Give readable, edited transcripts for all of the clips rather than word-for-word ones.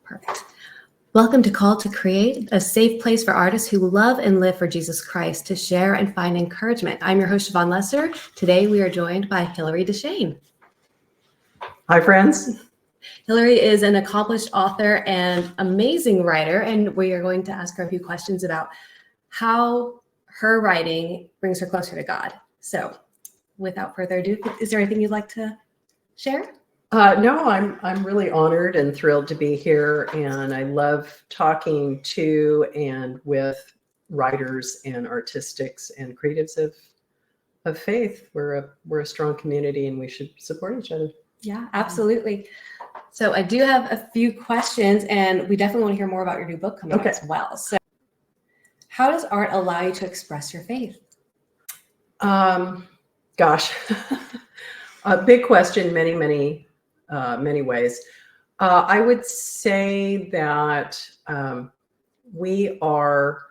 Perfect. Welcome to Call to Create, a safe place for artists who love and live for Jesus Christ to share and find encouragement. I'm your host, Siobhan Lesser. Today, we are joined by Hillari DeSchane. Hi, friends. Hillari is an accomplished author and amazing writer, and we are going to ask her a few questions about how her writing brings her closer to God. So, without further ado, is there anything you'd like to share? No, I'm really honored and thrilled to be here, and I love talking to and with writers and artistics and creatives of faith. We're a strong community, and we should support each other. Yeah, absolutely. So I do have a few questions, and we definitely want to hear more about your new book coming out as well. So, how does art allow you to express your faith? Gosh, a big question. Many ways. I would say that we are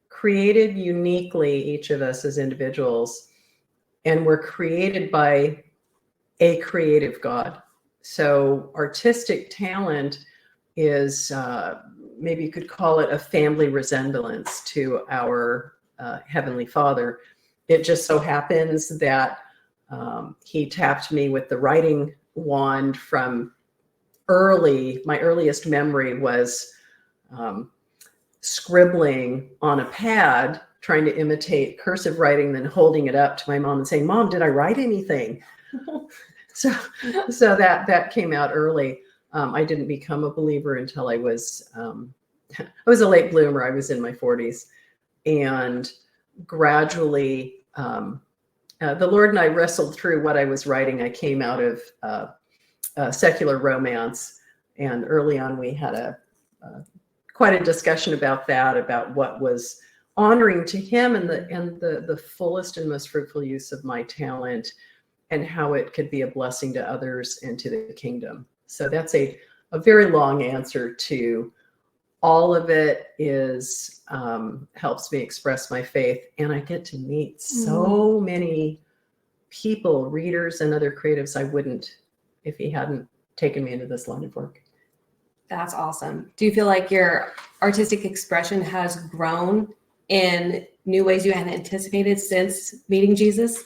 created uniquely, each of us as individuals, and we're created by a creative God. So artistic talent is, maybe you could call it a family resemblance to our Heavenly Father. It just so happens that he tapped me with the writing wand from my earliest memory was scribbling on a pad, trying to imitate cursive writing, then holding it up to my mom and saying, "Mom, did I write anything?" So that came out early. I didn't become a believer until I was a late bloomer. I was in my 40s, and gradually the Lord and I wrestled through what I was writing. I came out of secular romance, and early on we had quite a discussion about that, about what was honoring to Him and the fullest and most fruitful use of my talent, and how it could be a blessing to others and to the kingdom. So that's a very long answer to all of it. Is helps me express my faith, and I get to meet so many people, readers and other creatives I wouldn't if He hadn't taken me into this line of work. That's awesome. Do you feel like your artistic expression has grown in new ways you hadn't anticipated since meeting Jesus?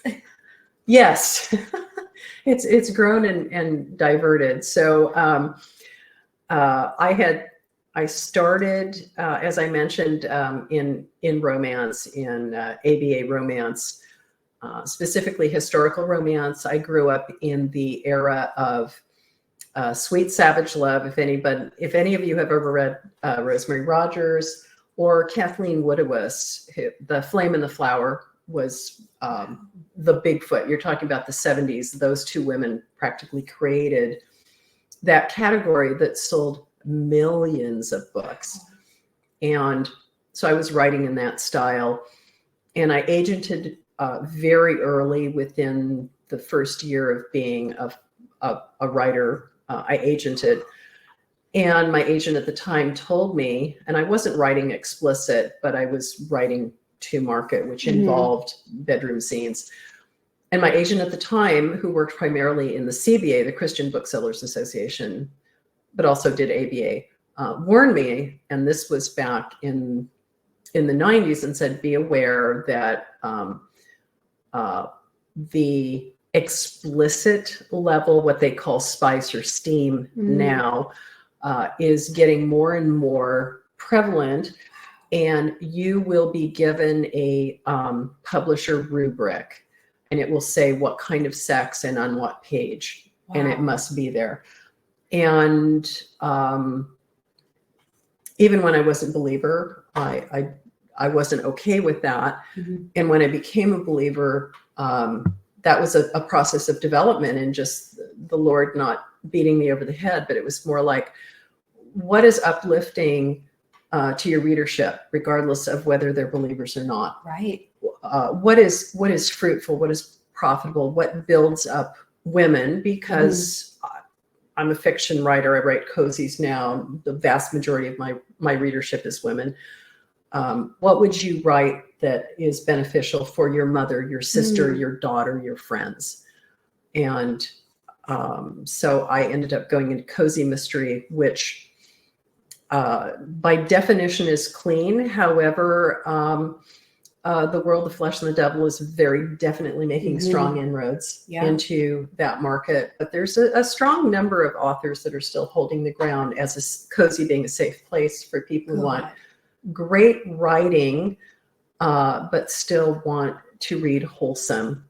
Yes, it's grown and diverted. So I started, as I mentioned, in romance, in ABA romance, specifically historical romance. I grew up in the era of Sweet Savage Love. If any of you have ever read Rosemary Rogers or Kathleen Woodiwiss, The Flame and the Flower was the Bigfoot. You're talking about the 70s. Those two women practically created that category that sold millions of books. And so I was writing in that style, and I agented very early. Within the first year of being a writer, I agented. And my agent at the time told me, and I wasn't writing explicit, but I was writing to market, which involved bedroom scenes. And my agent at the time, who worked primarily in the CBA, the Christian Booksellers Association, but also did ABA, warned me, and this was back in the 90s, and said, be aware that the explicit level, what they call spice or steam now, is getting more and more prevalent, and you will be given a publisher rubric, and it will say what kind of sex and on what page. Wow. And it must be there. And even when I wasn't a believer, I wasn't okay with that. And when I became a believer, that was a process of development, and just the Lord not beating me over the head, but it was more like, what is uplifting to your readership, regardless of whether they're believers or not? Right. What is fruitful? What is profitable? What builds up women? Because I'm a fiction writer. I write cozies now. The vast majority of my readership is women. What would you write that is beneficial for your mother, your sister, your daughter, your friends? And so I ended up going into cozy mystery, which by definition is clean. However, the world, the flesh, and the devil is very definitely making strong inroads into that market. But there's a strong number of authors that are still holding the ground as a cozy being a safe place for people who want great writing, but still want to read wholesome.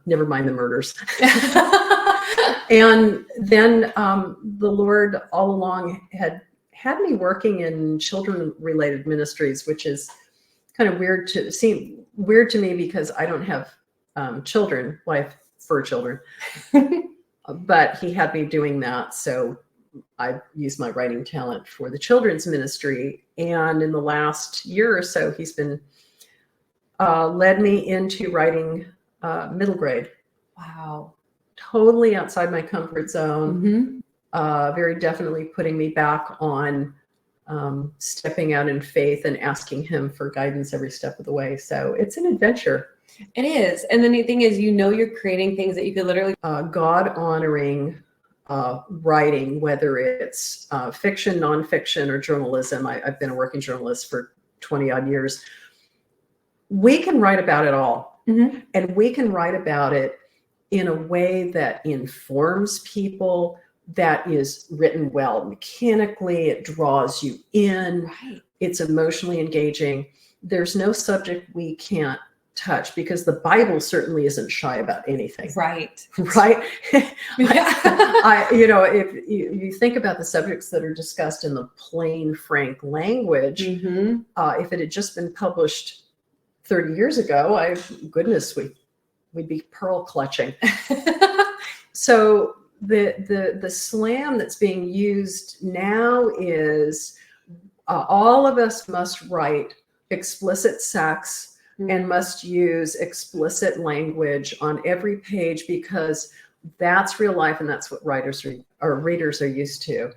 Never mind the murders. And then the Lord all along had me working in children-related ministries, which is kind of weird to me because I don't have children, wife for children, but he had me doing that. So I used my writing talent for the children's ministry. And in the last year or so, he's been led me into writing middle grade. Wow. Totally outside my comfort zone. Very definitely putting me back on stepping out in faith and asking him for guidance every step of the way. So it's an adventure. It is. And the neat thing is, you're creating things that you could literally God honoring writing, whether it's fiction, nonfiction, or journalism. I've been a working journalist for 20 odd years. We can write about it all. And we can write about it in a way that informs people, that is written well mechanically. It draws you in. It's emotionally engaging. There's no subject we can't touch, because the Bible certainly isn't shy about anything. Right. If you think about the subjects that are discussed in the plain, frank language, if it had just been published 30 years ago, we'd be pearl clutching. So the slam that's being used now is all of us must write explicit sex and must use explicit language on every page, because that's real life and that's what readers are used to.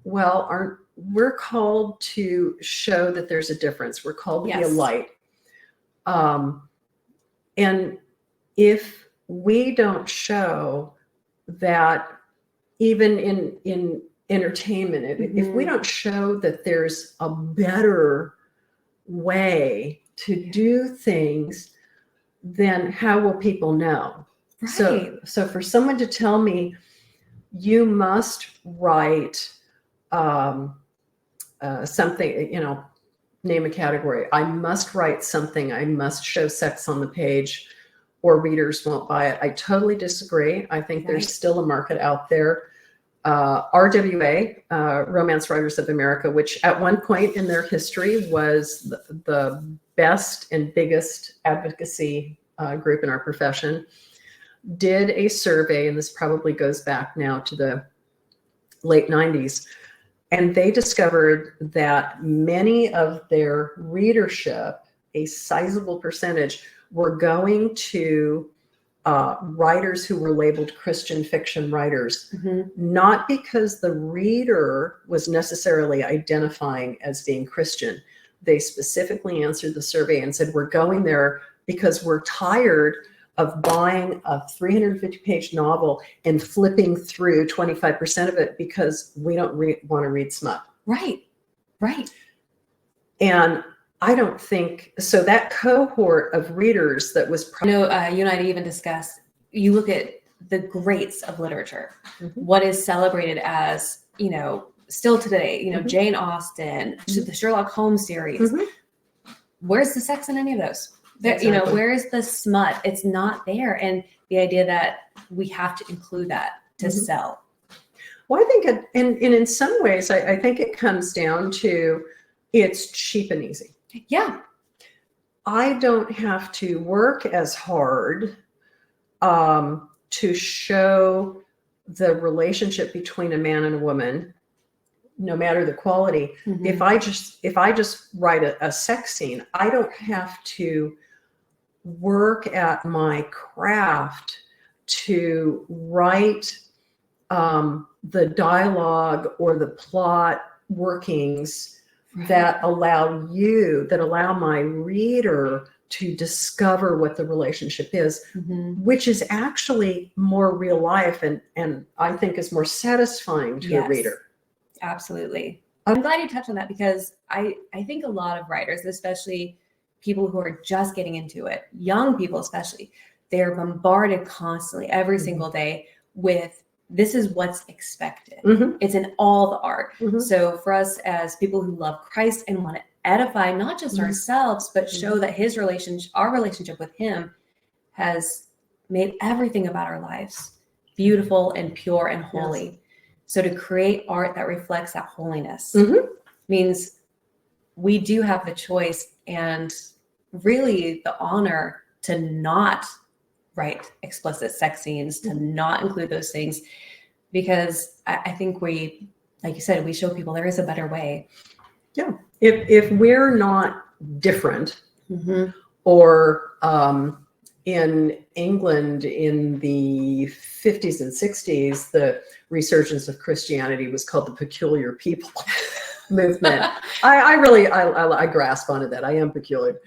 Well, we're called to show that there's a difference. We're called to be a light. And if we don't show that, even in entertainment, if we don't show that there's a better way to do things, then how will people know? So for someone to tell me, you must write something, name a category. I must write something. I must show sex on the page, or readers won't buy it. I totally disagree. I think there's still a market out there. RWA, Romance Writers of America, which at one point in their history was the best and biggest advocacy group in our profession, did a survey, and this probably goes back now to the late 90s, and they discovered that many of their readership, a sizable percentage, were going to writers who were labeled Christian fiction writers, not because the reader was necessarily identifying as being Christian. They specifically answered the survey and said, we're going there because we're tired of buying a 350-page novel and flipping through 25% of it because we don't want to read smut. Right. And I don't think so. That cohort of readers that was, you and I even discussed, you look at the greats of literature, what is celebrated as, still today, Jane Austen, the Sherlock Holmes series. Where's the sex in any of those? Exactly. Where is the smut? It's not there. And the idea that we have to include that to sell. Well, I think in some ways, I think it comes down to, it's cheap and easy. Yeah. I don't have to work as hard to show the relationship between a man and a woman, no matter the quality. If I just write a sex scene, I don't have to work at my craft to write the dialogue or the plot workings that allow my reader to discover what the relationship is, which is actually more real life and I think is more satisfying to a reader. Absolutely. I'm glad you touched on that, because I think a lot of writers, especially people who are just getting into it, young people especially, they're bombarded constantly every single day with, this is what's expected. It's in all the art. So for us as people who love Christ and want to edify not just ourselves, but show that our relationship with him has made everything about our lives beautiful and pure and holy. Yes. So to create art that reflects that holiness means we do have the choice and really the honor to not write explicit sex scenes, to not include those things, because I think we, like you said, we show people there is a better way. Yeah. If we're not different, or in England in the 50s and 60s, the resurgence of Christianity was called the peculiar people movement. I grasp onto that. I am peculiar.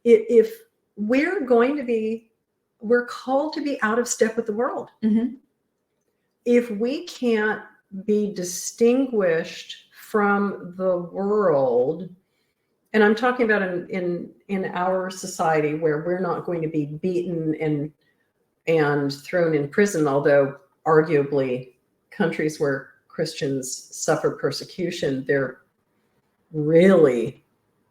If we're going to be, we're called to be out of step with the world. If we can't be distinguished from the world, and I'm talking about in our society where we're not going to be beaten and thrown in prison, although arguably countries where Christians suffer persecution, they're really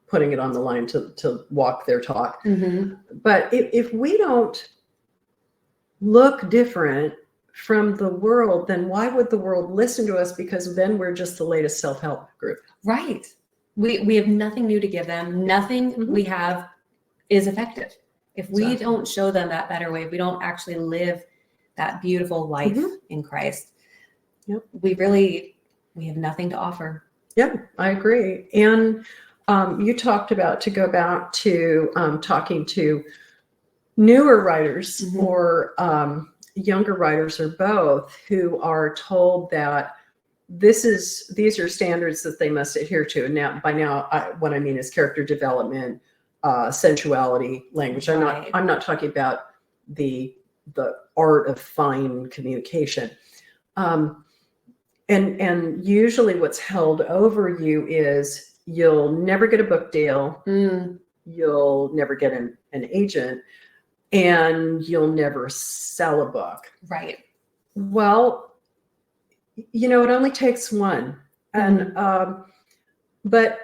putting it on the line to walk their talk. But if we don't look different from the world, then why would the world listen to us? Because then we're just the latest self-help group. Right. We have nothing new to give them. Nothing we have is effective. If we don't show them that better way, if we don't actually live that beautiful life in Christ, we have nothing to offer. Yeah, I agree. And you talked about, to go back to talking to newer writers or younger writers, or both, who are told that these are standards that they must adhere to. And now, what I mean is character development, sensuality, language. I'm not talking about the art of fine communication. And usually what's held over you is you'll never get a book deal, you'll never get an agent, and you'll never sell a book. Right. Well, it only takes one. And but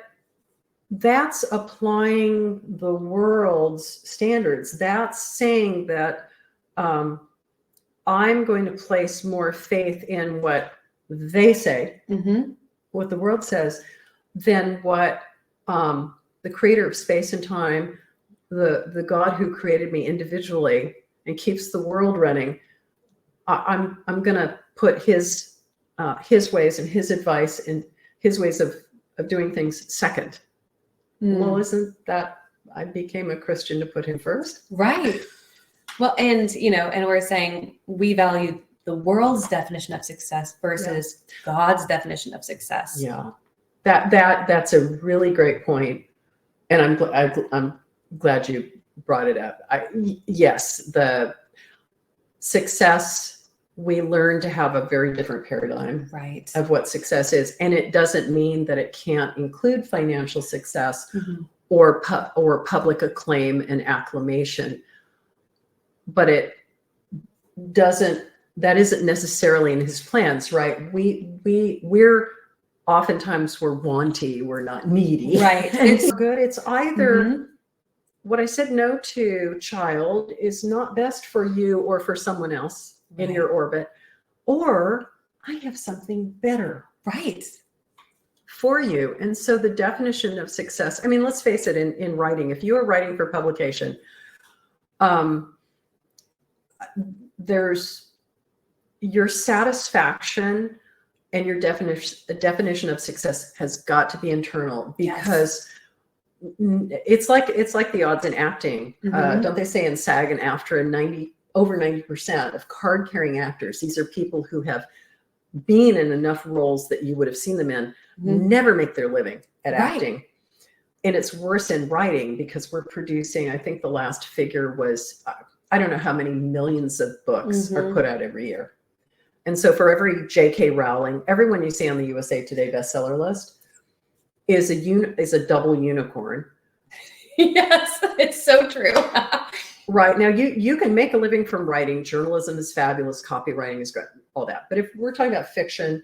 that's applying the world's standards. That's saying that I'm going to place more faith in what they say, what the world says, than what the creator of space and time, the God who created me individually and keeps the world running, I'm going to put his ways and his advice and his ways of doing things second. Well, isn't that, I became a Christian to put him first? Right. Well, and we're saying we value the world's definition of success versus God's definition of success. Yeah. That's a really great point. And I'm glad you brought it up. Yes, the success, we learn to have a very different paradigm of what success is. And it doesn't mean that it can't include financial success or public acclaim and acclamation. But it doesn't, that isn't necessarily in his plans, right? We're oftentimes we're wanty, we're not needy. Right. It's good. It's either what I said no to, child, is not best for you or for someone else in your orbit, or I have something better for you. And so the definition of success, I mean, let's face it, in writing, if you are writing for publication, there's your satisfaction and your definition of success has got to be internal, because it's like the odds in acting. Don't they say in SAG and AFTRA, over 90% of card-carrying actors, these are people who have been in enough roles that you would have seen them in, never make their living at acting. And it's worse in writing, because we're producing, I think the last figure was, I don't know how many millions of books are put out every year. And so for every J.K. Rowling, everyone you see on the USA Today bestseller list is a double unicorn. Yes, it's so true. Right. Now, you can make a living from writing. Journalism is fabulous. Copywriting is great, all that. But if we're talking about fiction,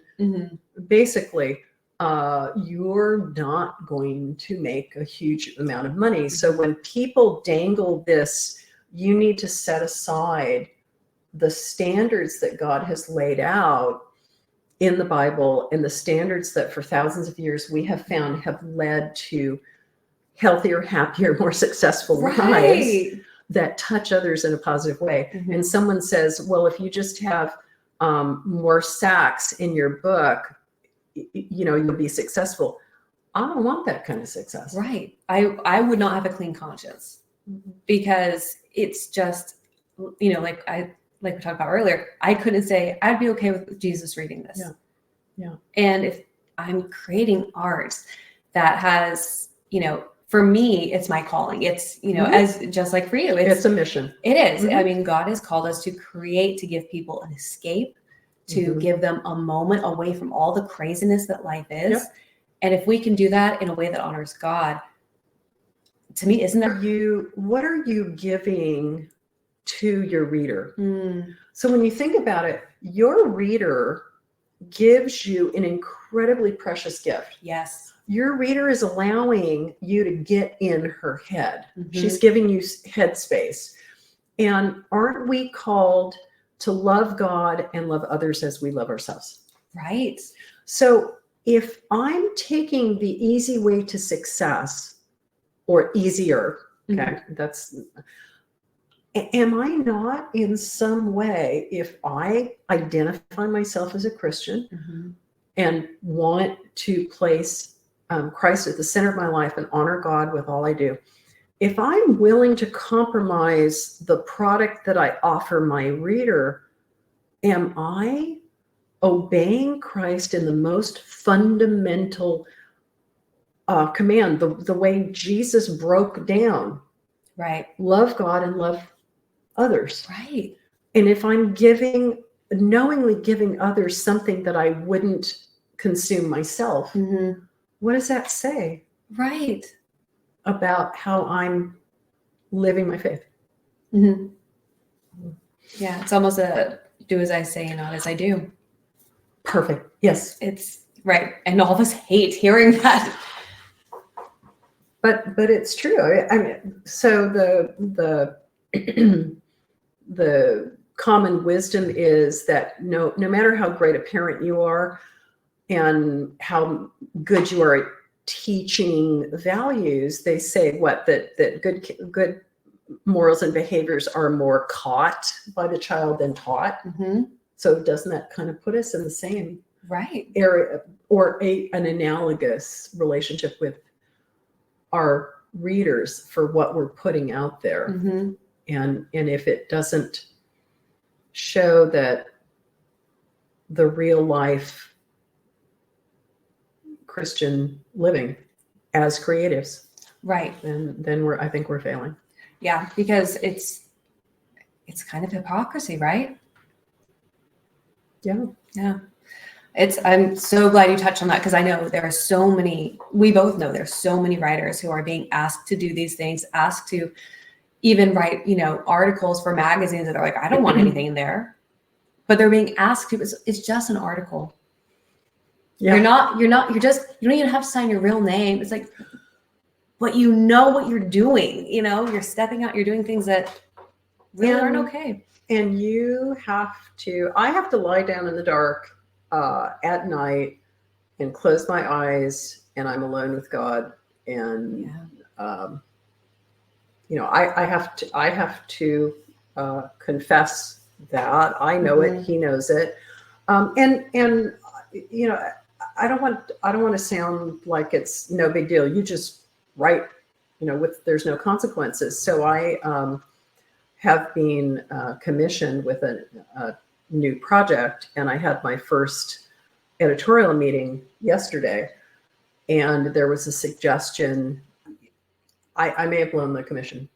basically, you're not going to make a huge amount of money. So when people dangle this, you need to set aside the standards that God has laid out in the Bible and the standards that for thousands of years we have found have led to healthier, happier, more successful lives that touch others in a positive way. And someone says, well, if you just have more sacks in your book, you'll be successul. I don't want that kind of success. Right. I would not have a clean conscience because it's just, like we talked about earlier, I couldn't say I'd be okay with Jesus reading this. Yeah. And if I'm creating art that has, for me, it's my calling. It's, as just like for you, it's a mission. It is. I mean, God has called us to create, to give people an escape, to give them a moment away from all the craziness that life is. Yep. And if we can do that in a way that honors God, to me, isn't that what are you giving to your reader? So when you think about it, your reader gives you an incredibly precious gift. Yes. Your reader is allowing you to get in her head. She's giving you headspace. And aren't we called to love God and love others as we love ourselves? Right. So if I'm taking the easy way to success, or easier, okay, am I not in some way, if I identify myself as a Christian and want to place Christ at the center of my life and honor God with all I do, if I'm willing to compromise the product that I offer my reader, am I obeying Christ in the most fundamental command, the way Jesus broke down? Right. Love God and love others. Right. And if I'm knowingly giving others something that I wouldn't consume myself, what does that say? Right. About how I'm living my faith? Yeah. It's almost a do as I say and not as I do. Perfect. Yes. It's right. And all of us hate hearing that. But it's true. I mean, so the common wisdom is that no matter how great a parent you are and how good you are at teaching values, they say that good morals and behaviors are more caught by the child than taught. So doesn't that kind of put us in the same area or an analogous relationship with our readers for what we're putting out there? And if it doesn't show that the real life Christian living as creatives, then I think we're failing. Yeah, because it's kind of hypocrisy, right? Yeah. I'm so glad you touched on that, because I know there are we both know there's so many writers who are being asked to do these things, asked to even write, articles for magazines that are like, I don't want anything in there, but they're being asked to, it's just an article. Yeah. You don't even have to sign your real name. It's like, but you know what you're doing, you're stepping out, you're doing things that really aren't okay. And I have to lie down in the dark at night and close my eyes, and I'm alone with God. And, I have to confess that I know it, he knows it. And I don't want to sound like it's no big deal. You just write, there's no consequences. So I have been commissioned with a new project, and I had my first editorial meeting yesterday, and there was a suggestion. I may have blown the commission.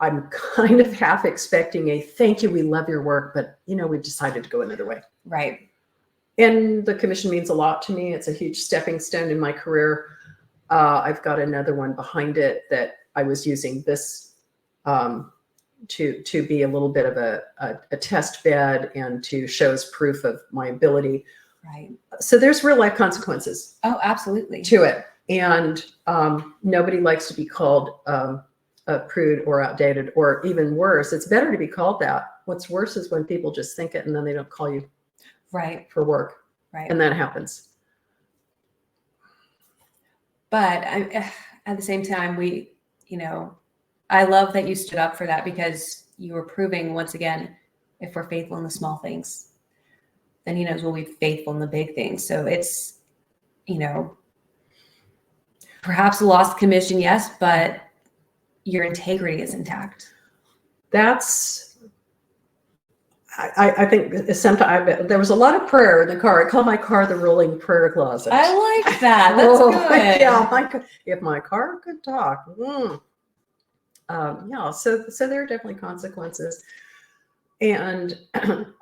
I'm kind of half expecting a thank you, we love your work, but we've decided to go another way. Right. And the commission means a lot to me. It's a huge stepping stone in my career. I've got another one behind it that I was using this to be a little bit of a test bed and to show as proof of my ability. Right. So there's real life consequences. Oh, absolutely. To it. And nobody likes to be called a prude or outdated, or even worse, it's better to be called that. What's worse is when people just think it and then they don't call you right for work. Right. And that happens. But at the same time, I love that you stood up for that, because you were proving once again, if we're faithful in the small things, then he knows we'll be faithful in the big things. So it's, perhaps a lost commission, yes, but your integrity is intact. That's, I think sometimes there was a lot of prayer in the car. I call my car the rolling prayer closet. I like that. That's good. Yeah, if my car could talk. Yeah, so there are definitely consequences. And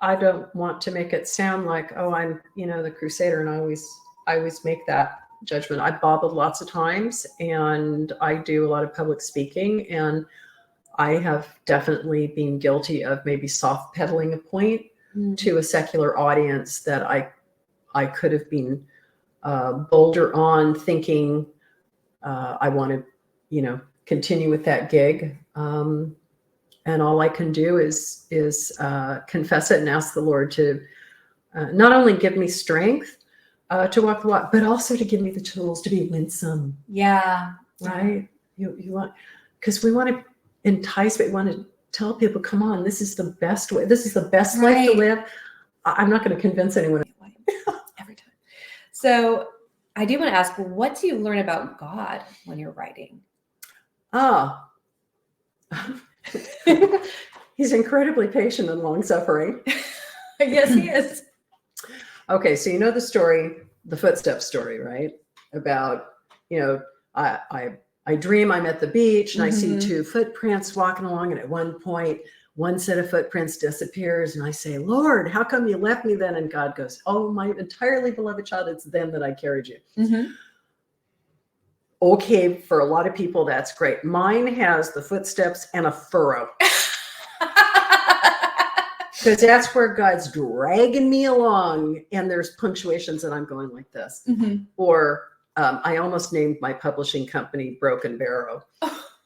I don't want to make it sound like, oh, I'm, the crusader, and I always make that judgment. I bobbled lots of times, and I do a lot of public speaking, and I have definitely been guilty of maybe soft pedaling a point to a secular audience that I could have been bolder on, thinking I want to, continue with that gig. And all I can do is confess it and ask the Lord to not only give me strength to walk the walk, but also to give me the tools to be winsome. Yeah. Right. You want, because we want to entice, we want to tell people, come on, this is the best way. This is the best life to live. I'm not going to convince anyone. Every time. So I do want to ask, what do you learn about God when you're writing? He's incredibly patient and long-suffering. Yes, he is. Okay, so the story, the footsteps story, right? About, I dream I'm at the beach and I see two footprints walking along, and at one point, one set of footprints disappears, and I say, Lord, how come you left me then? And God goes, oh, my entirely beloved child, it's then that I carried you. Okay, for a lot of people, that's great. Mine has the footsteps and a furrow. Because that's where God's dragging me along, and there's punctuations, and I'm going like this. Or I almost named my publishing company Broken Barrow,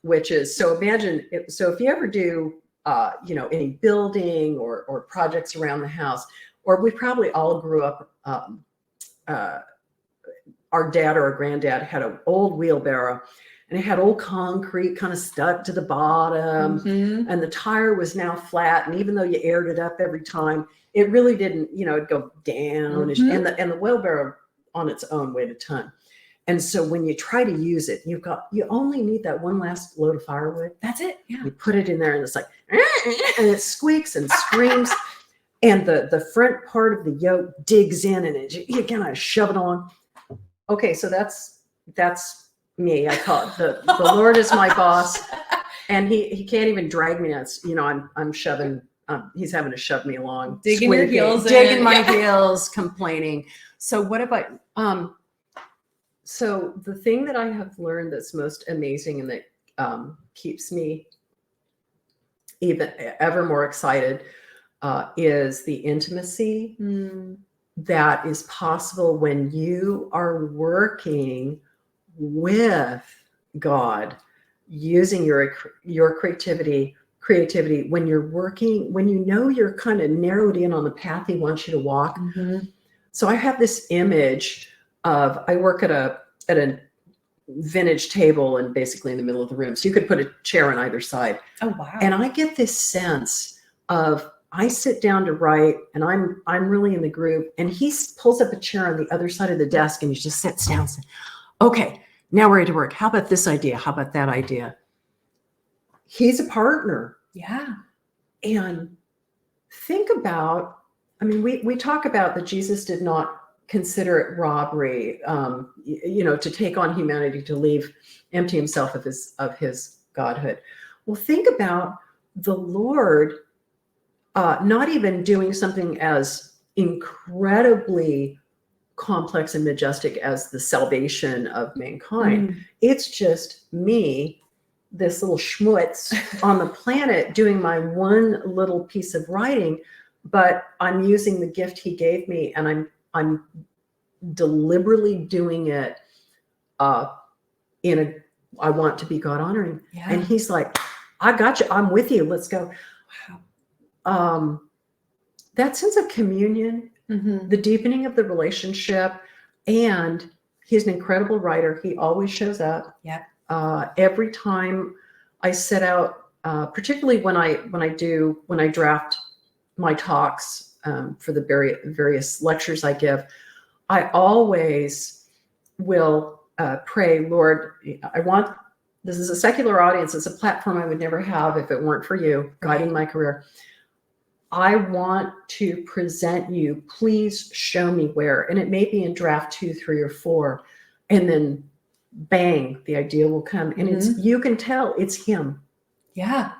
which is, so imagine, so if you ever do, any building or projects around the house, or we probably all grew up, our dad or our granddad had an old wheelbarrow, and it had old concrete kind of stuck to the bottom, and the tire was now flat. And even though you aired it up every time, it really didn't, it'd go down, and the wheelbarrow on its own weighed a ton. And so when you try to use it, you only need that one last load of firewood. That's it. Yeah. You put it in there, and it's like, and it squeaks and screams. And the front part of the yoke digs in, and you kind of shove it along. Okay, so that's me. I call it the Lord is my boss, and he can't even drag me. It's, I'm shoving. He's having to shove me along, digging your heels, digging my heels, complaining. So what about so the thing that I have learned that's most amazing and that keeps me even ever more excited is the intimacy that is possible when you are working with God, using your creativity, when you're working, when you're kind of narrowed in on the path he wants you to walk. So I have this image of, I work at a vintage table and basically in the middle of the room. So you could put a chair on either side. Oh, wow. And I get this sense of, I sit down to write, and I'm really in the groove, and he pulls up a chair on the other side of the desk, and he just sits down and says, okay, now we're ready to work. How about this idea? How about that idea? He's a partner. Yeah. And think about, we talk about that Jesus did not consider it robbery, to take on humanity, to leave, empty himself of his godhood. well, think about the Lord not even doing something as incredibly complex and majestic as the salvation of mankind. It's just me, this little schmutz on the planet, doing my one little piece of writing, but I'm using the gift he gave me, and I'm deliberately doing it in a, I want to be God honoring. Yeah. And he's like, I got you. I'm with you. Let's go. Wow. That sense of communion, the deepening of the relationship, and he's an incredible writer. He always shows up. Yeah. Every time I set out, particularly when I draft my talks for the various lectures I give, I always will pray, Lord, this is a secular audience. It's a platform I would never have if it weren't for you guiding my career. I want to present you. Please show me where. And it may be in draft 2, 3, or 4. And then bang, the idea will come. And you can tell it's him. Yeah.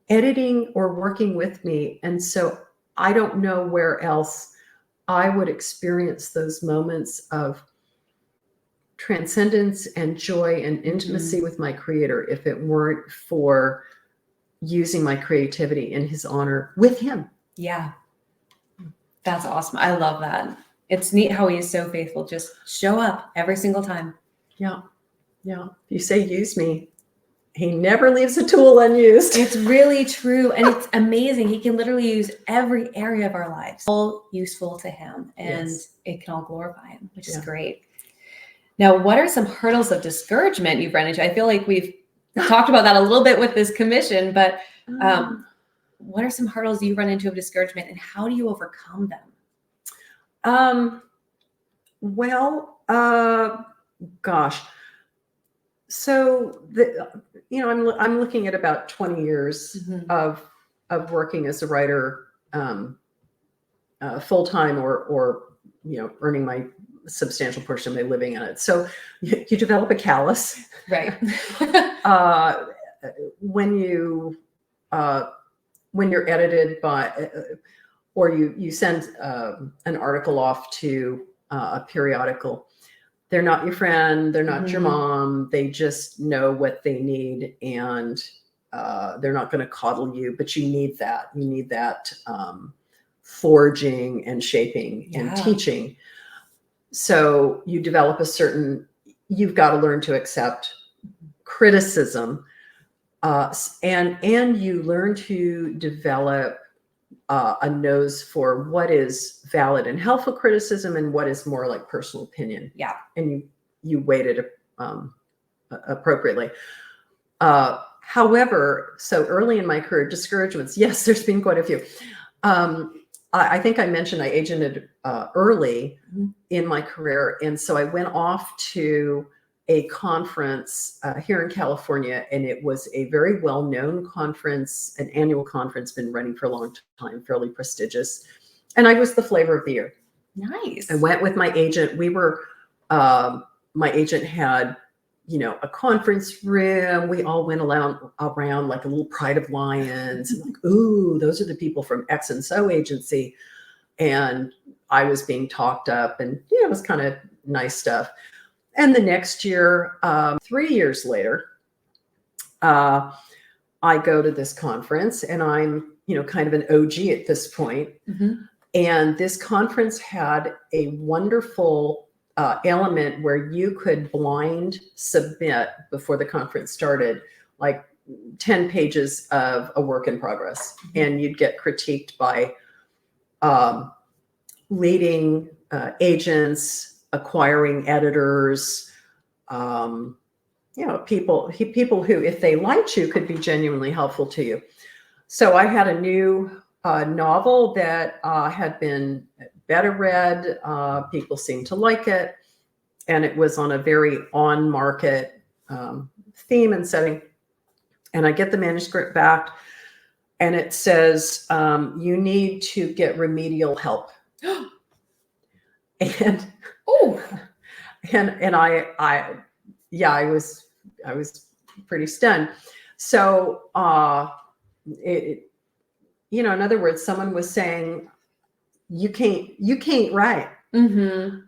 Editing or working with me. And so I don't know where else I would experience those moments of transcendence and joy and intimacy with my creator if it weren't for using my creativity in his honor with him. Yeah. That's awesome. I love that. It's neat how he is so faithful. Just show up every single time. Yeah. Yeah. If you say use me, he never leaves a tool unused. It's really true. And it's amazing. He can literally use every area of our lives, all useful to him, and it can all glorify him, which is great. Now, what are some hurdles of discouragement you've run into? I feel like we've talked about that a little bit with this commission, but what are some hurdles you run into of discouragement, and how do you overcome them? Gosh. So I'm looking at about 20 years of working as a writer, full time or earning my substantial portion of my living in it. So you develop a callus, right? When you're edited by, or you send an article off to a periodical. They're not your friend. They're not your mom. They just know what they need, and they're not going to coddle you. But you need that. You need that forging and shaping and teaching. So you develop you've got to learn to accept criticism, and you learn to develop a nose for what is valid and helpful criticism and what is more like personal opinion. Yeah. And you weight it appropriately. However, so early in my career, discouragements, yes, there's been quite a few. I think I mentioned I agented early in my career. And so I went off to a conference here in California, and it was a very well-known conference, an annual conference, been running for a long time, fairly prestigious. And I was the flavor of the year. Nice. I went with my agent. We were, my agent had, a conference room. We all went around like a little pride of lions, and like, ooh, those are the people from X and So agency. And I was being talked up, and it was kind of nice stuff. And the next year, 3 years later, I go to this conference, and I'm, kind of an OG at this point. And this conference had a wonderful element where you could blind submit before the conference started, like 10 pages of a work in progress. And you'd get critiqued by leading agents, acquiring editors, people who, if they liked you, could be genuinely helpful to you. So I had a new novel that had been beta read. People seemed to like it, and it was on a very on-market theme and setting. And I get the manuscript back, and it says, you need to get remedial help. And I was pretty stunned. So, in other words, someone was saying, you can't write. Mm-hmm.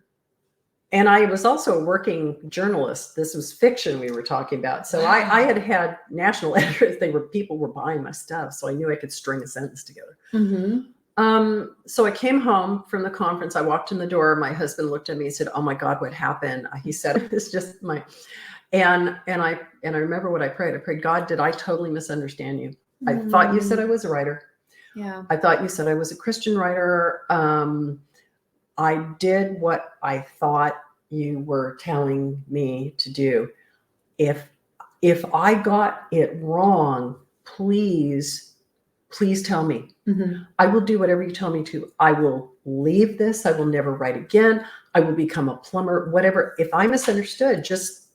And I was also a working journalist. This was fiction we were talking about. So Wow. I had national editors. People were buying my stuff. So I knew I could string a sentence together. Mm-hmm. So I came home from the conference. I walked in the door. My husband looked at me and said, "Oh my God, what happened?" He said, "It's just my," and I remember what I prayed. I prayed, "God, did I totally misunderstand you? I thought you said I was a writer. Yeah. I thought you said I was a Christian writer. I did what I thought you were telling me to do. If I got it wrong, please tell me. Mm-hmm. I will do whatever you tell me to. I will leave this. I will never write again. I will become a plumber, whatever. If I misunderstood, just,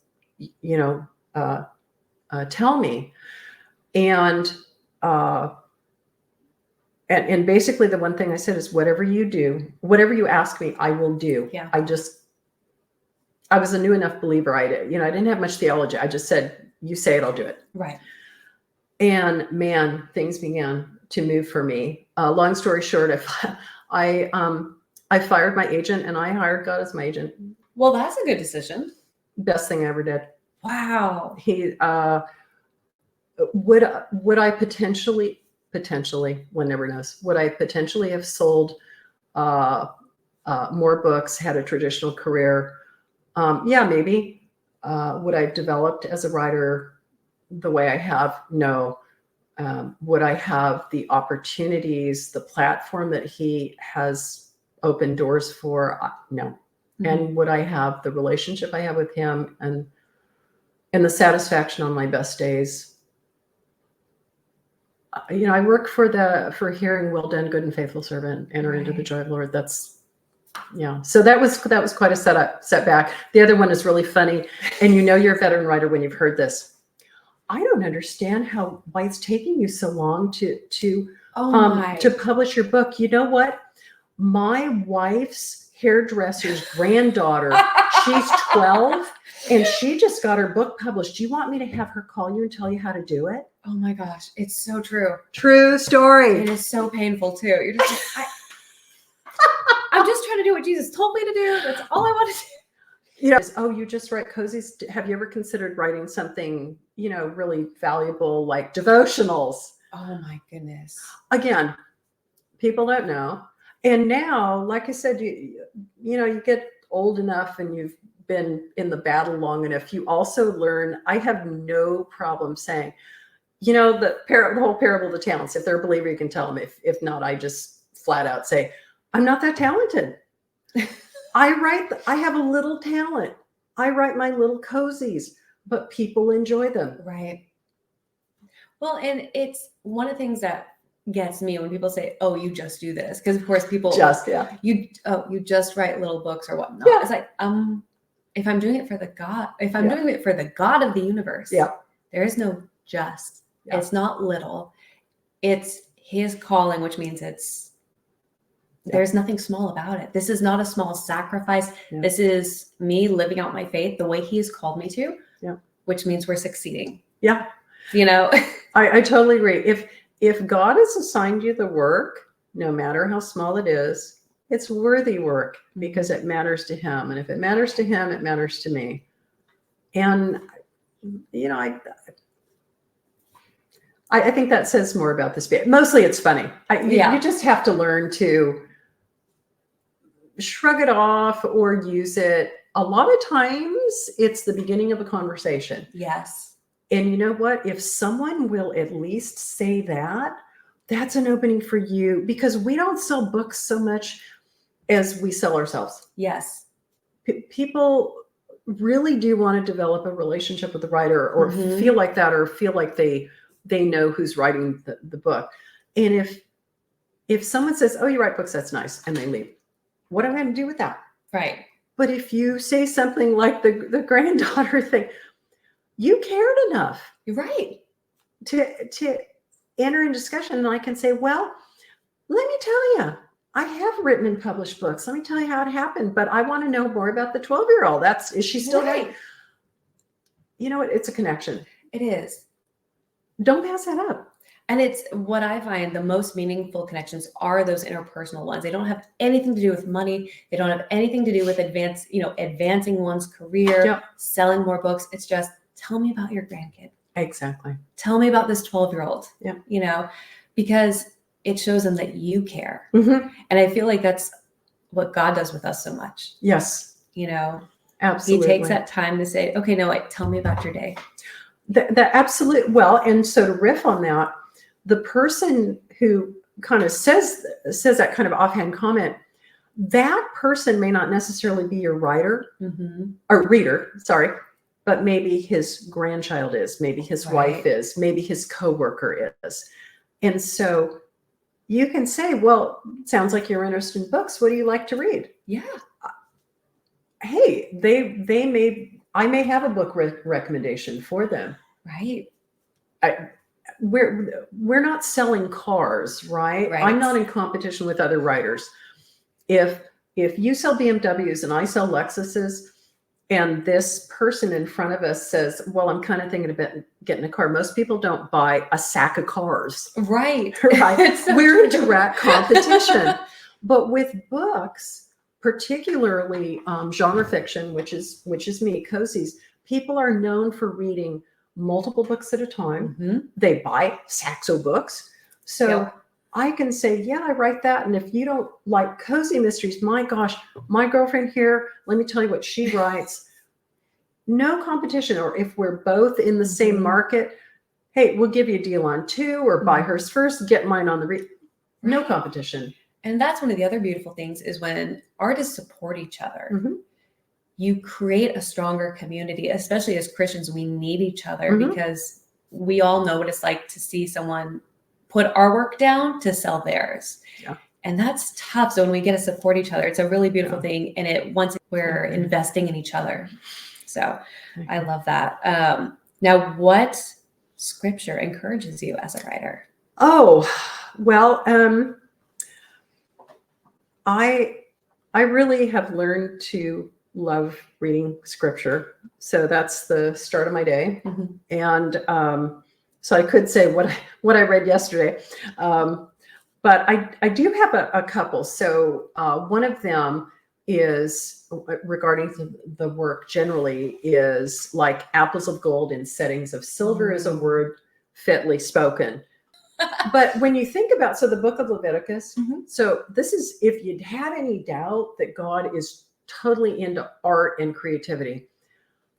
tell me." And basically the one thing I said is, whatever you do, whatever you ask me, I will do. Yeah. I was a new enough believer. I didn't have much theology. I just said, you say it, I'll do it. Right. And man, things began to move for me. Long story short, I fired my agent and I hired God as my agent. Well, that's a good decision. Best thing I ever did. Wow. He would I potentially, one never knows, would I potentially have sold more books, had a traditional career? Yeah, maybe. Would I have developed as a writer the way I have? No. Would I have the opportunities, the platform that he has opened doors for? No. Mm-hmm. And would I have the relationship I have with him and the satisfaction on my best days? I work for hearing, "Well done, good and faithful servant, enter into the joy of the Lord." That's, yeah. So that was quite a setback. The other one is really funny. And you're a veteran writer when you've heard this. I don't understand why it's taking you so long to publish your book. You know what? My wife's hairdresser's granddaughter, she's 12 and she just got her book published. Do you want me to have her call you and tell you how to do it? Oh my gosh, it's so true. True story. And it's so painful too. You're just like, I'm just trying to do what Jesus told me to do. That's all I want to do. Oh, you just write cozies. Have you ever considered writing something, really valuable, like devotionals? Oh my goodness. Again, people don't know. And now, like I said, you get old enough and you've been in the battle long enough. You also learn. I have no problem saying, the whole parable of the talents. If they're a believer, you can tell them. If not, I just flat out say, I'm not that talented. I have a little talent. I write my little cozies, but people enjoy them. Right. Well, and it's one of the things that gets me when people say, "Oh, you just do this," because of course people you just write little books or whatnot. Yeah. It's like, if I'm doing it for the God, doing it for the God of the universe, there is no just. Yeah. It's not little. It's his calling, which means there's nothing small about it. This is not a small sacrifice. Yeah. This is me living out my faith the way he has called me to, which means we're succeeding. Yeah. I totally agree. If God has assigned you the work, no matter how small it is, it's worthy work because it matters to him. And if it matters to him, it matters to me. And, I think that says more about this. Mostly it's funny. You just have to learn to shrug it off or use it. A lot of times it's the beginning of a conversation. Yes. And you know what? If someone will at least say that, that's an opening for you, because we don't sell books so much as we sell ourselves. Yes. People really do want to develop a relationship with the writer or feel like that, or feel like they know who's writing the book. And if someone says, "Oh, you write books, that's nice," and they leave, what am I going to do with that? Right. But if you say something like the granddaughter thing, you cared enough. You're right. To enter in discussion. And I can say, well, let me tell you, I have written and published books. Let me tell you how it happened, but I want to know more about the 12-year-old. Is she still right? You know what? It's a connection. It is. don't pass that up. And it's what I find the most meaningful connections are those interpersonal ones. They don't have anything to do with money. They don't have anything to do with advancing one's career, Yep. selling more books. It's just, tell me about your grandkid. Exactly. Tell me about this 12-year-old. Yeah. Because it shows them that you care. Mm-hmm. And I feel like that's what God does with us so much. Yes. Absolutely. He takes that time to say, okay, no, tell me about your day. That absolute. Well, and so to riff on that, the person who kind of says that kind of offhand comment, that person may not necessarily be your writer or reader, sorry, but maybe his grandchild is, maybe his wife is, maybe his coworker is. And so you can say, well, sounds like you're interested in books. What do you like to read? Yeah. Hey, I may have a book recommendation for them. Right. We're not selling cars, right? I'm not in competition with other writers. If you sell BMWs and I sell Lexuses, and this person in front of us says, well, I'm kind of thinking about getting a car. Most people don't buy a sack of cars. Right. Right. So we're in direct competition. But with books, particularly genre fiction, which is me, cozies, people are known for reading multiple books at a time. They buy sacks of books. So I can say, yeah, I write that. And if you don't like cozy mysteries, my gosh, my girlfriend here, let me tell you what she writes. No competition. Or if we're both in the same market, hey, we'll give you a deal on 2 or buy hers first, get mine on the read. No competition. And that's one of the other beautiful things is when artists support each other. You create a stronger community, especially as Christians. We need each other because we all know what it's like to see someone put our work down to sell theirs. Yeah. And that's tough. So when we get to support each other, it's a really beautiful thing. And once we're investing in each other. So I love that. Now, what scripture encourages you as a writer? Oh, well, I really have learned to love reading scripture. So that's the start of my day. And so I could say what I read yesterday. But I do have a couple. So one of them is regarding the work generally is like apples of gold in settings of silver is a word fitly spoken. But when you think about, so the book of Leviticus, so this is, if you'd had any doubt that God is totally into art and creativity,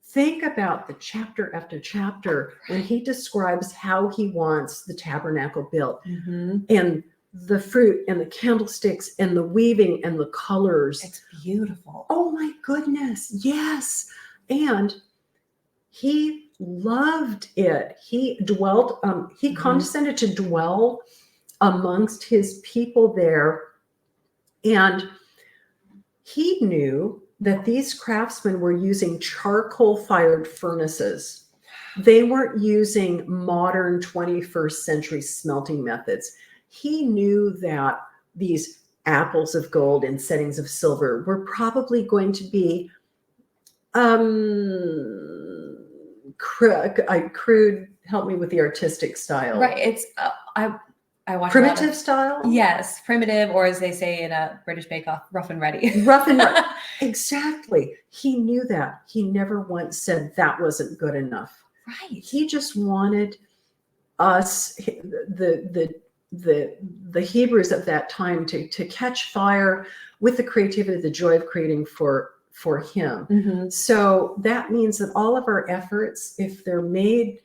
think about the chapter after chapter when he describes how he wants the tabernacle built and the fruit and the candlesticks and the weaving and the colors. It's beautiful. Oh my goodness. Yes. And he loved it. He dwelt, he condescended to dwell amongst his people there. And he knew that these craftsmen were using charcoal-fired furnaces. They weren't using modern 21st century smelting methods. He knew that these apples of gold in settings of silver were probably going to be crude. Help me with the artistic style. Right. It's I watch primitive style. Yes, primitive, or as they say in a British Bake Off, rough and ready. Rough and ready. Exactly. He knew that. He never once said that wasn't good enough. Right. He just wanted us, the Hebrews of that time, to catch fire with the creativity, the joy of creating for him. So that means that all of our efforts, if they're made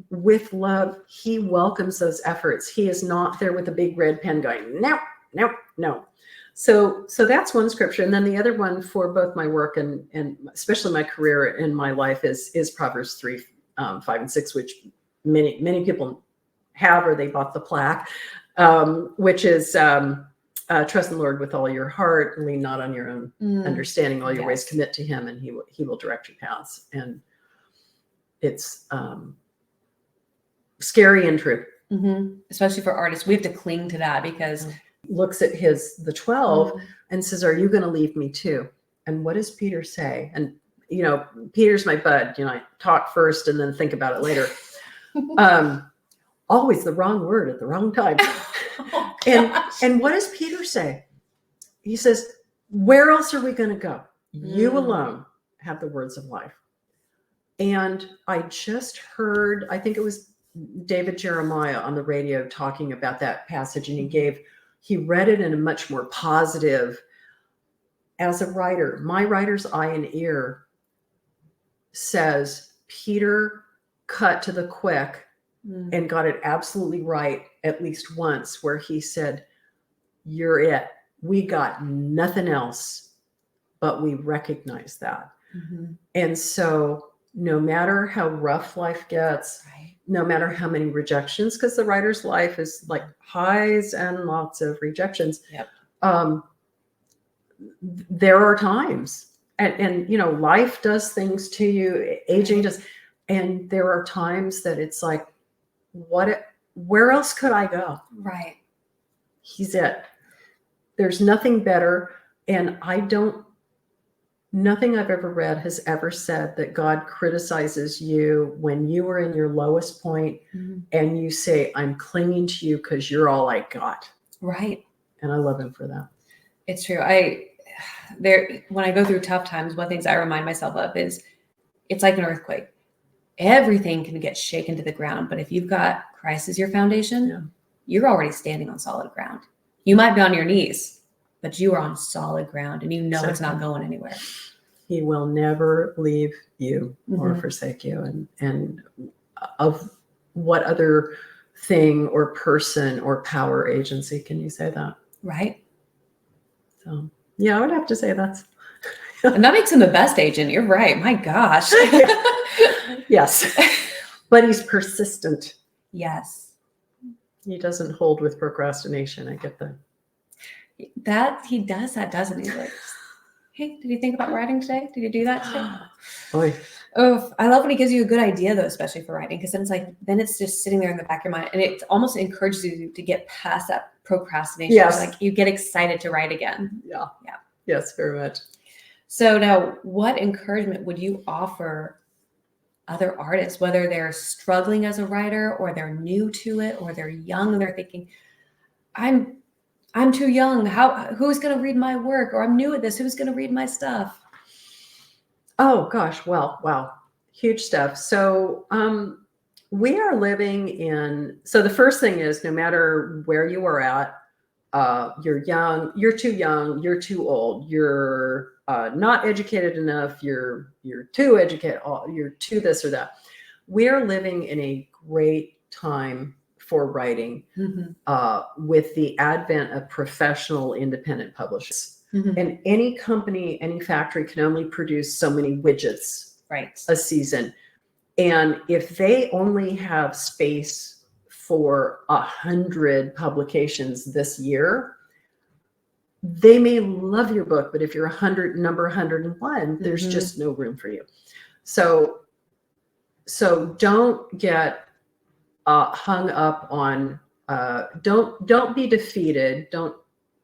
with love, he welcomes those efforts. He is not there with a big red pen going, no, no, no. So that's one scripture. And then the other one for both my work and especially my career and my life is Proverbs 3, 5, and 6, which many people have, or they bought the plaque, which is trust in the Lord with all your heart, lean not on your own understanding, all your ways commit to him, and he will direct your paths. And it's scary and true. Especially for artists, we have to cling to that because looks at the 12 and says, are you going to leave me too? And what does Peter say? And Peter's my bud. I talk first and then think about it later. Always the wrong word at the wrong time. Oh, And what does Peter say? He says, where else are we going to go? You Mm. alone have the words of life. And I just heard, I think it was David Jeremiah on the radio talking about that passage, and he read it in a much more positive. As a writer, my writer's eye and ear says Peter cut to the quick and got it absolutely right at least once, where he said, you're it. We got nothing else, but we recognize that. Mm-hmm. And so no matter how rough life gets, Right. no matter how many rejections, because the writer's life is like highs and lots of rejections. Yep. There are times, and you know, life does things to you, aging does, and there are times that it's like, where else could I go? Right. He's it. There's nothing better. And nothing I've ever read has ever said that God criticizes you when you are in your lowest point, and you say, I'm clinging to you because you're all I got. Right. And I love him for that. It's true. When I go through tough times, one of the things I remind myself of is it's like an earthquake. Everything can get shaken to the ground, but if you've got Christ as your foundation, you're already standing on solid ground. You might be on your knees, but you are on solid ground, and you know it's not going anywhere. He will never leave you or forsake you. And of what other thing or person or power agency can you say that? Right. So yeah, I would have to say that's. And that makes him the best agent. You're right. My gosh. Yes. But he's persistent. Yes. He doesn't hold with procrastination. I get that. That he does that, doesn't he? Like, hey, did you think about writing today? Did you do that today? Boy. Oh, I love when he gives you a good idea, though, especially for writing, because then it's just sitting there in the back of your mind, and it almost encourages you to get past that procrastination. Yes. Like you get excited to write again. Yeah. Yeah. Yes, very much. So now, what encouragement would you offer other artists, whether they're struggling as a writer, or they're new to it, or they're young and they're thinking, I'm too young. Who's going to read my work? Or I'm new at this. Who's going to read my stuff? Oh gosh. Well, wow. Huge stuff. So, we are living in, so the first thing is, no matter where you are at, you're young, you're too old, you're not educated enough, you're too educated, you're too this or that. We're living in a great time for writing, with the advent of professional independent publishers. And any company, any factory can only produce so many widgets a season. And if they only have space for 100 publications this year, they may love your book, but if you're number 101, there's just no room for you. So don't get hung up on, don't be defeated. Don't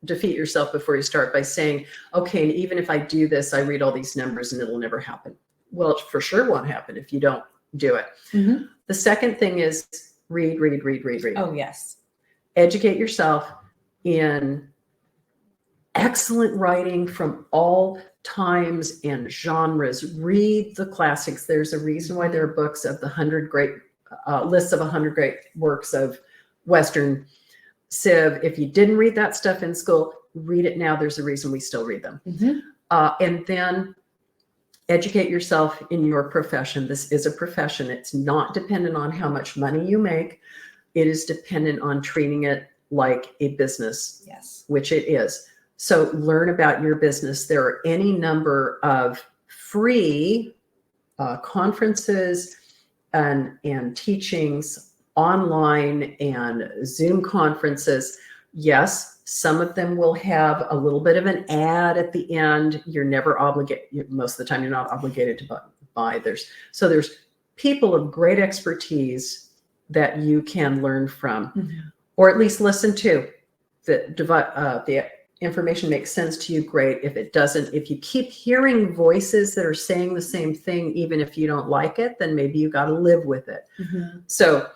defeat yourself before you start by saying, okay, and even if I do this, I read all these numbers and it'll never happen. Well, it for sure won't happen if you don't do it. The second thing is read. Oh, yes. Educate yourself in excellent writing from all times and genres. Read the classics. There's a reason why there are books of the 100 great lists of 100 great works of Western Civ. If you didn't read that stuff in school, read it now. There's a reason we still read them. And then educate yourself in your profession. This is a profession. It's not dependent on how much money you make. It is dependent on treating it like a business, which it is. So learn about your business. There are any number of free conferences and teachings online and Zoom conferences. Yes, some of them will have a little bit of an ad at the end. You're never obligated. Most of the time, you're not obligated to buy. There's people of great expertise that you can learn from, or at least listen to. The information makes sense to you, great. If it doesn't, if you keep hearing voices that are saying the same thing, even if you don't like it, then maybe you got to live with it. So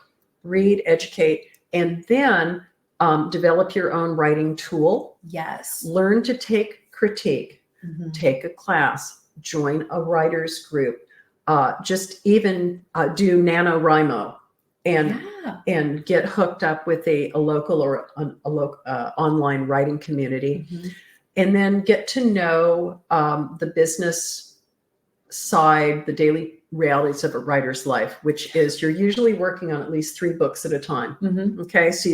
read, educate, and then develop your own writing tool. Yes. Learn to take critique, take a class, join a writer's group, just even do NaNoWriMo and get hooked up with a local or online writing community, and then get to know the business side, the daily realities of a writer's life, which is you're usually working on at least 3 books at a time. Okay, so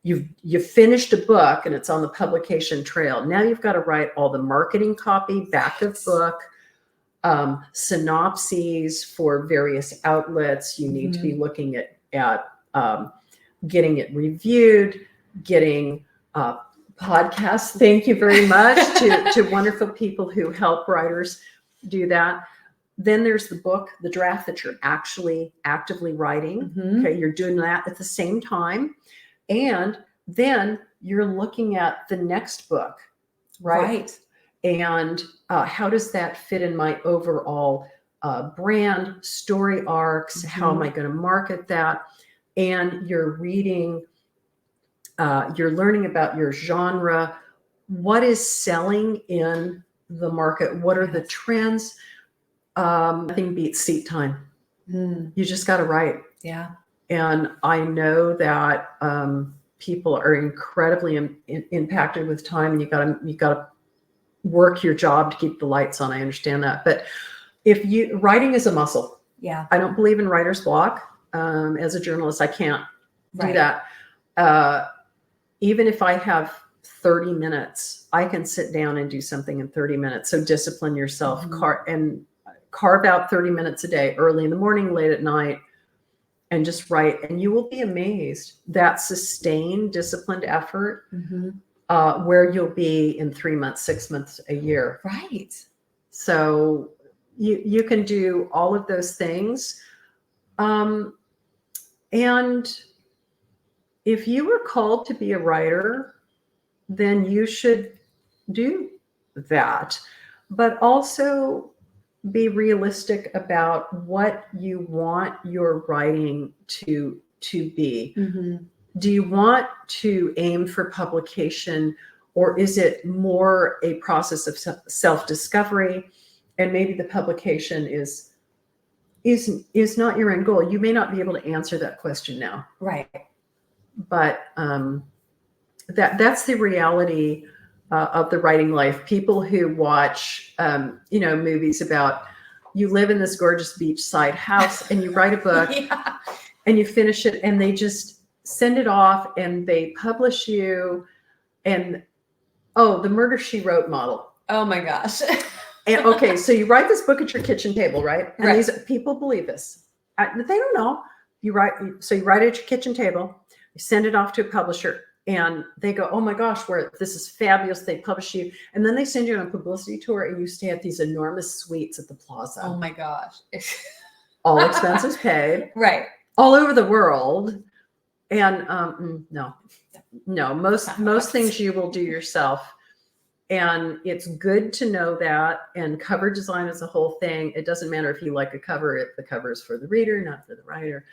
you've finished a book and it's on the publication trail. Now you've got to write all the marketing copy, back of book, synopses for various outlets. You need to be looking at getting it reviewed, getting podcasts. Thank you very much to wonderful people who help writers do that. Then there's the book, the draft that you're actually actively writing. Okay, you're doing that at the same time. And then you're looking at the next book, right? And how does that fit in my overall brand, story arcs? How am I going to market that? And you're reading, you're learning about your genre. What is selling in the market? What are the trends? Nothing beats seat time. You just got to write. Yeah. And I know that people are incredibly impacted with time, and you got to work your job to keep the lights on. I understand that, but writing is a muscle. Yeah. I don't believe in writer's block. As a journalist, I can't do that. Even if I have 30 minutes, I can sit down and do something in 30 minutes. So discipline yourself, carve out 30 minutes a day, early in the morning, late at night, and just write. And you will be amazed that sustained, disciplined effort, where you'll be in 3 months, 6 months, a year. Right. So you can do all of those things. And if you were called to be a writer, then you should do that, but also be realistic about what you want your writing to be. Do you want to aim for publication, or is it more a process of self-discovery, and maybe the publication is not your end goal? You may not be able to answer that question now. Right. But that's the reality of the writing life. People who watch, movies about you live in this gorgeous beachside house and you write a book and you finish it, and they just send it off and they publish you, and the Murder, She Wrote model. Oh my gosh. And okay, so you write this book at your kitchen table, right? And right. These people believe this. They don't know. You write it at your kitchen table. You send it off to a publisher, and they go, "Oh my gosh, this is fabulous." They publish you, and then they send you on a publicity tour, and you stay at these enormous suites at the Plaza. Oh my gosh. All expenses paid. Right. All over the world. And no, most things you will do yourself. And it's good to know that. And cover design is a whole thing. It doesn't matter if you like a cover, if the cover is for the reader, not for the writer.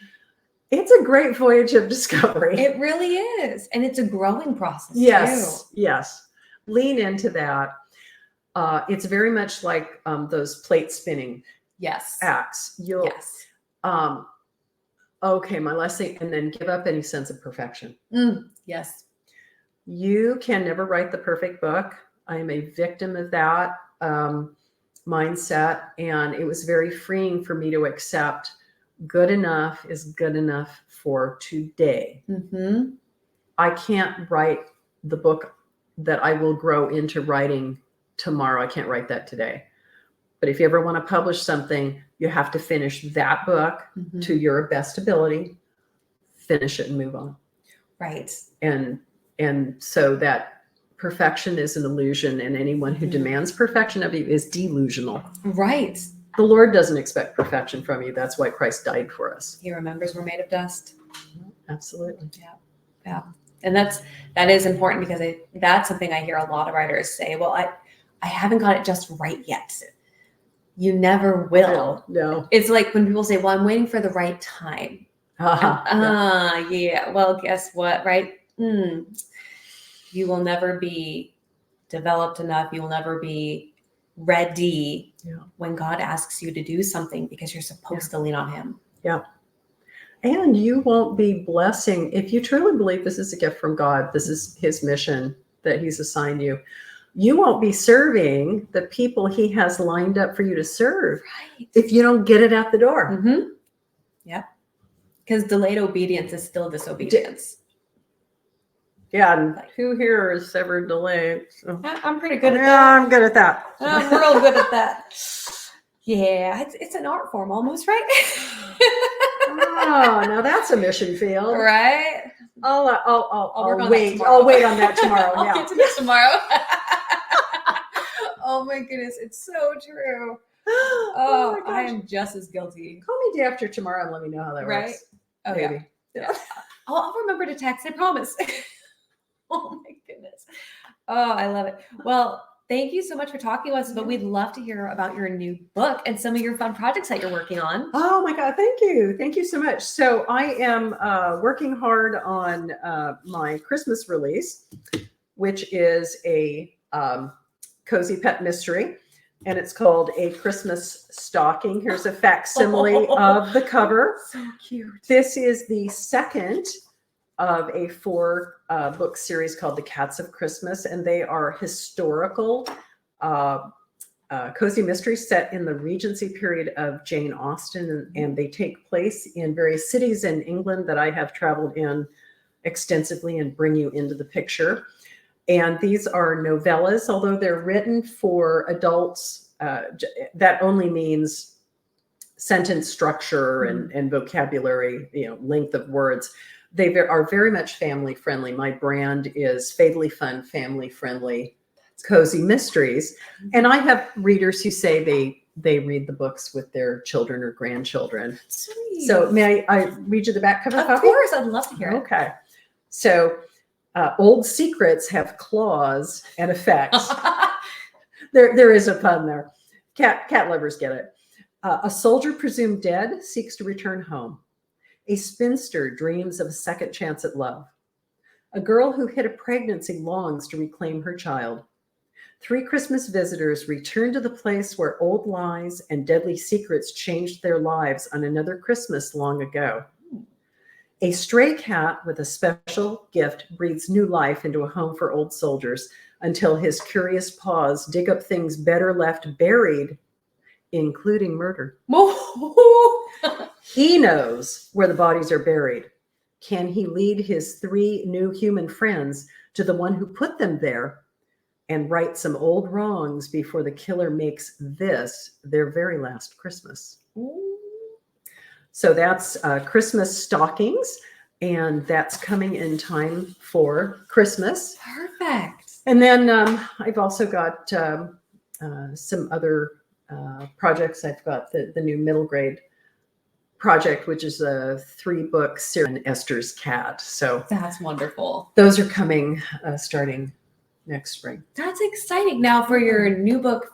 It's a great voyage of discovery. It really is. And it's a growing process. Yes. Too. Yes. Lean into that. It's very much like those plate spinning acts. Yes. Okay, my last thing, and then give up any sense of perfection. Yes. You can never write the perfect book. I am a victim of that mindset. And it was very freeing for me to accept good enough is good enough for today. I can't write the book that I will grow into writing tomorrow. I can't write that today. But if you ever want to publish something, you have to finish that book to your best ability, finish it and move on. Right. And so that perfection is an illusion, and anyone who demands perfection of you is delusional. Right. The Lord doesn't expect perfection from you. That's why Christ died for us. He remembers we're made of dust. Absolutely. Yeah. And that is important, because that's something I hear a lot of writers say, well, I haven't got it just right yet. You never will. No. It's like when people say, well, I'm waiting for the right time. Yeah. Well, guess what, right? You will never be developed enough. You will never be ready when God asks you to do something, because you're supposed to lean on him. Yeah. And you won't be blessing, if you truly believe this is a gift from God, this is his mission that he's assigned you, you won't be serving the people he has lined up for you to serve if you don't get it out the door. Yep. Because delayed obedience is still disobedience. Yeah, and who here is ever delayed? So. I'm pretty good at that. Yeah, I'm good at that. I'm real good at that. Yeah, it's an art form almost, right? Oh, now that's a mission field, right? I'll wait. on I'll wait on that tomorrow. I'll get to this tomorrow. Oh my goodness, it's so true. Oh, I am just as guilty. Call me day after tomorrow and let me know how that works. Oh, Maybe. Yeah. I'll remember to text, I promise. Oh my goodness. Oh, I love it. Well, thank you so much for talking to us, but we'd love to hear about your new book and some of your fun projects that you're working on. Oh my God. Thank you. Thank you so much. So I am working hard on my Christmas release, which is a cozy pet mystery. And it's called A Christmas Stocking. Here's a facsimile of the cover. So cute. This is the second of a 4-book series called The Cats of Christmas, and they are historical cozy mysteries set in the Regency period of Jane Austen, and they take place in various cities in England that I have traveled in extensively and bring you into the picture. And these are novellas, although they're written for adults. That only means sentence structure and vocabulary, length of words. They are very much family friendly. My brand is Fatally Fun, Family Friendly, Cozy Mysteries. And I have readers who say they read the books with their children or grandchildren. Sweet. So may I read you the back cover copy? Of course, I'd love to hear it. Okay. So old secrets have claws and effects. There is a pun there. Cat lovers get it. A soldier presumed dead seeks to return home. A spinster dreams of a second chance at love. A girl who hid a pregnancy longs to reclaim her child. 3 Christmas visitors return to the place where old lies and deadly secrets changed their lives on another Christmas long ago. A stray cat with a special gift breathes new life into a home for old soldiers until his curious paws dig up things better left buried, including murder. He knows where the bodies are buried. Can he lead his 3 new human friends to the one who put them there and right some old wrongs before the killer makes this their very last Christmas? So that's Christmas Stockings, and that's coming in time for Christmas. Perfect. And then I've also got some other projects. I've got the new middle grade project, which is a 3-book series on Esther's Cat. So that's wonderful. Those are coming starting next spring. That's exciting. Now, for your new book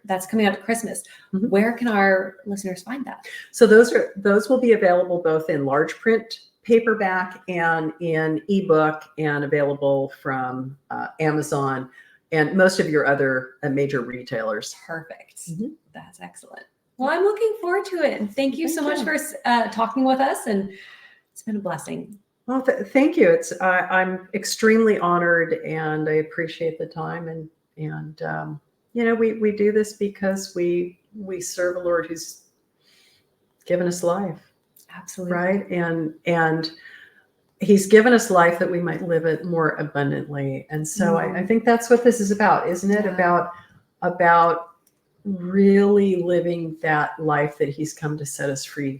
that's coming out at Christmas, where can our listeners find that? So those will be available both in large print paperback and in ebook, and available from Amazon and most of your other major retailers. Perfect. That's excellent. Well, I'm looking forward to it. And thank you so much for talking with us. And it's been a blessing. Well, thank you. I'm extremely honored, and I appreciate the time. And we do this because we serve a Lord who's given us life. Absolutely. Right. And he's given us life that we might live it more abundantly. And so I think that's what this is about, isn't it? Yeah. About really living that life that he's come to set us free